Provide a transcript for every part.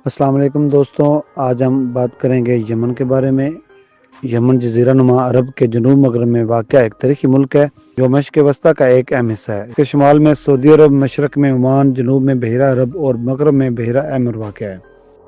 السلام علیکم دوستوں، آج ہم بات کریں گے یمن کے بارے میں۔ یمن جزیرہ نما عرب کے جنوب مغرب میں واقع ایک تاریخی ملک ہے جو مشرق وسطیٰ کا ایک اہم حصہ ہے۔ اس کے شمال میں سعودی عرب، مشرق میں عمان، جنوب میں بحیرہ عرب اور مغرب میں بحیرہ احمر واقع ہے۔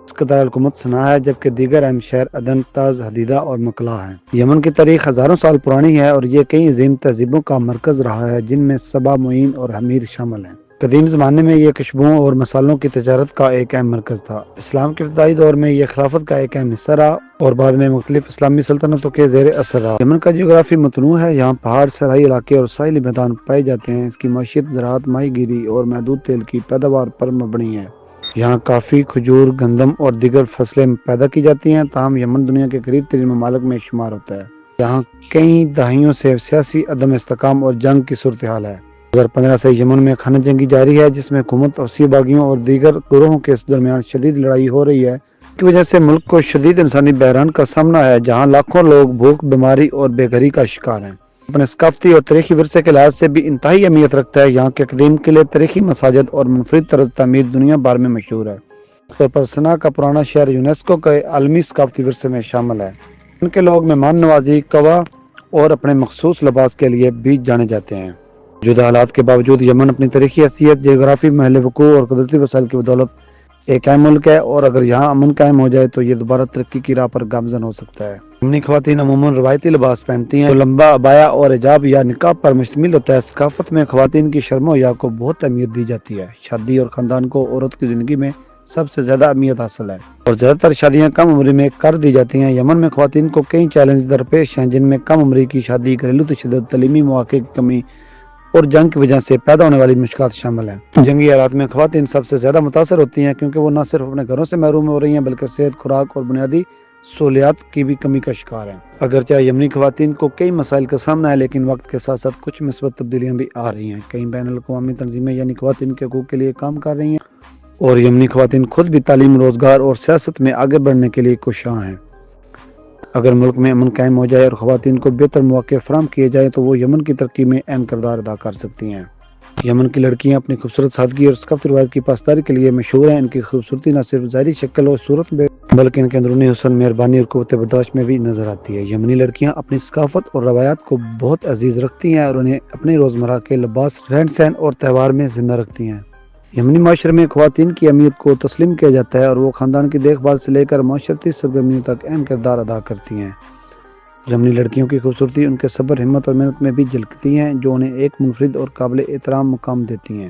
اس کا دارالحکومت صنعاء ہے، جبکہ دیگر اہم شہر عدن، تعز، حدیدہ اور مکلا ہیں۔ یمن کی تاریخ ہزاروں سال پرانی ہے اور یہ کئی عظیم تہذیبوں کا مرکز رہا ہے، جن میں سبا، معین اور حمیر شامل ہیں۔ قدیم زمانے میں یہ کشبوں اور مسالوں کی تجارت کا ایک اہم مرکز تھا۔ اسلام کے ابتدائی دور میں یہ خلافت کا ایک اہم حصہ رہا اور بعد میں مختلف اسلامی سلطنتوں کے زیر اثر رہا۔ یمن کا جغرافی متنوع ہے، یہاں پہاڑ، صحرائی علاقے اور ساحلی میدان پائے جاتے ہیں۔ اس کی معیشت زراعت، ماہی گیری اور محدود تیل کی پیداوار پر مبنی ہے۔ یہاں کافی، کھجور، گندم اور دیگر فصلیں پیدا کی جاتی ہیں، تاہم یمن دنیا کے قریب ترین ممالک میں شمار ہوتا ہے۔ یہاں کئی دہائیوں سے سیاسی عدم استحکام اور جنگ کی صورتحال ہے۔ 2015 سے یمن میں خانہ جنگی جاری ہے، جس میں حکومت، حوثی باغیوں اور دیگر گروہوں کے درمیان شدید لڑائی ہو رہی ہے۔ اس کی وجہ سے ملک کو شدید انسانی بحران کا سامنا ہے، جہاں لاکھوں لوگ بھوک، بیماری اور بے گھری کا شکار ہیں۔ اپنے ثقافتی اور تاریخی ورثے کے لحاظ سے بھی انتہائی اہمیت رکھتا ہے۔ یہاں کے قدیم قلعے، تاریخی مساجد اور منفرد طرز تعمیر دنیا بھر میں مشہور ہے۔ طور پر صنعاء کا پرانا شہر یونیسکو کے عالمی ثقافتی ورثے میں شامل ہے۔ ان کے لوگ مہمان نوازی، قوا اور اپنے مخصوص لباس کے لیے بھی جانے جاتے ہیں۔ موجودہ حالات کے باوجود یمن اپنی تاریخی حیثیت، جغرافی محل وقوع اور قدرتی وسائل کی بدولت ایک اہم ملک ہے، اور اگر یہاں امن قائم ہو جائے تو یہ دوبارہ ترقی کی راہ پر گامزن ہو سکتا ہے۔ یمنی خواتین عموماً روایتی لباس پہنتی ہیں جو لمبا عبایا اور حجاب یا نقاب پر مشتمل ہوتا ہے۔ ثقافت میں خواتین کی شرم و حیا کو بہت اہمیت دی جاتی ہے۔ شادی اور خاندان کو عورت کی زندگی میں سب سے زیادہ اہمیت حاصل ہے اور زیادہ تر شادیاں کم عمری میں کر دی جاتی ہیں۔ یمن میں خواتین کو کئی چیلنج درپیش ہیں، جن میں کم عمری کی شادی، گھریلو تشدد، تعلیمی مواقع کی کمی اور جنگ کی وجہ سے پیدا ہونے والی مشکلات شامل ہیں۔ جنگی حالات میں خواتین سب سے زیادہ متاثر ہوتی ہیں، کیونکہ وہ نہ صرف اپنے گھروں سے محروم ہو رہی ہیں بلکہ صحت، خوراک اور بنیادی سہولیات کی بھی کمی کا شکار ہیں۔ اگرچہ یمنی خواتین کو کئی مسائل کا سامنا ہے، لیکن وقت کے ساتھ ساتھ کچھ مثبت تبدیلیاں بھی آ رہی ہیں۔ کئی بین الاقوامی تنظیمیں یعنی خواتین کے حقوق کے لیے کام کر رہی ہیں، اور یمنی خواتین خود بھی تعلیم، روزگار اور سیاست میں آگے بڑھنے کے لیے کوشاں ہیں۔ اگر ملک میں امن قائم ہو جائے اور خواتین کو بہتر مواقع فراہم کیے جائیں تو وہ یمن کی ترقی میں اہم کردار ادا کر سکتی ہیں۔ یمن کی لڑکیاں اپنی خوبصورت سادگی اور ثقافتی روایت کی پاسداری کے لیے مشہور ہیں۔ ان کی خوبصورتی نہ صرف ظاہری شکل اور صورت میں بلکہ ان کے اندرونی حسن، مہربانی اور قوت برداشت میں بھی نظر آتی ہے۔ یمنی لڑکیاں اپنی ثقافت اور روایات کو بہت عزیز رکھتی ہیں اور انہیں اپنے روزمرہ کے لباس، رہن سہن اور تہوار میں زندہ رکھتی ہیں۔ یمنی معاشرے میں خواتین کی اہمیت کو تسلیم کیا جاتا ہے اور وہ خاندان کی دیکھ بھال سے لے کر معاشرتی سرگرمیوں تک اہم کردار ادا کرتی ہیں۔ یمنی لڑکیوں کی خوبصورتی ان کے صبر، ہمت اور محنت میں بھی جھلکتی ہیں، جو انہیں ایک منفرد اور قابل احترام مقام دیتی ہیں۔